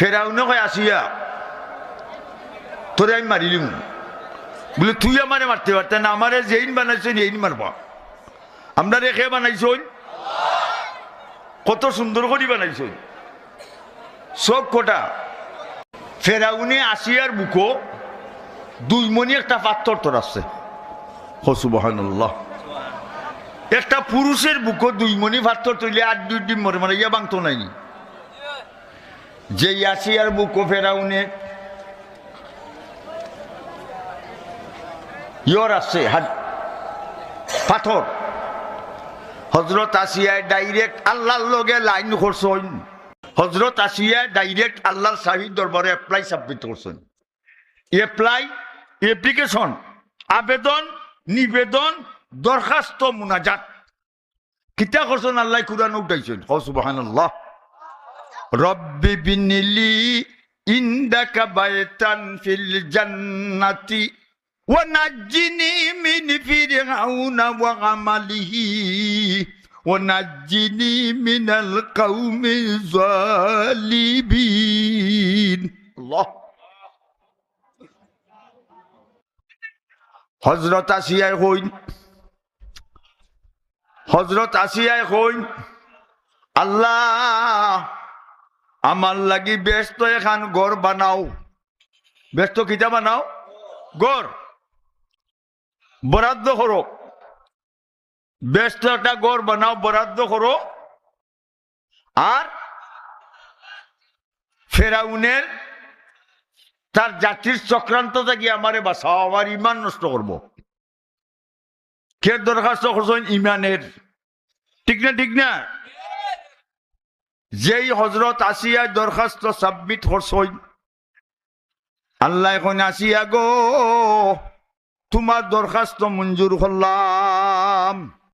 ফেরাউনে কয় আসিয়া তোরে আমি মারিলিম বলে তুই আমারে মারতে পারতেন না, আমারে যেইন বানাইছেন এইন মারবা। আমরা রেখে বানাইছই, কত সুন্দর করে বানাইছই সব কোটা। ফেরাউনে আসিয়ার বুকো 2 মণি একটা পাথর তোর আছে। সুবহানাল্লাহ। একটা পুরুষের বুকো 2 মণি পাথর তুইলে 8 ডিম মরে মানে ইয়া বাংতো নাই। যে আসিয়ার বুকো ফেরাউনে ইয়র আছে পাথর, হজরত আসিয়ায় ডাইরেক্ট আল্লাহর লগে লাইন করছেন। হজরত আসিয়ায় ডাইরেক্ট আল্লাহর শাহীর দরবারে অ্যাপ্লাই সাবমিট করছেন। অ্যাপ্লিকেশন, আবেদন, নিবেদন, দরখাস্ত, মুনাজাত কিতা করছেন আল্লাহ কুরআন উঠাইছেন। সুবহানাল্লাহ। রব্বি বিনিলি ইনদাকা বাইতান ফিল জান্নাতি ওয়া নাজ্জিনি মিন ফিরআউনা ওয়া আমালিহি ওয়া নাজ্জিনি মিনাল কওমিজ জালিমিন। আল্লাহ। হযরত আসিয়ায় কইন আল্লাহ আমার লাগি ব্যস্ত এখান ঘর বানাও। ব্যস্ত কিতা বানাও? ঘর বরাদ্দ করো। ব্যস্ত একটা ঘর বানাও, বরাদ্দ করো। আর ফেরাউনের তার জাতির চক্রান্ত থেকে আমারে বাঁচাও, আমার ইমান নষ্ট করবো। কে দরখাস্ত করছেন? ইমানের। ঠিক না? ঠিক না? যেই হজরত আসিয়া দরখাস্ত সাবমিট করছেন, আল্লাহ এখন আসিয়া গো তোমার দরখাস্ত মঞ্জুর করলাম।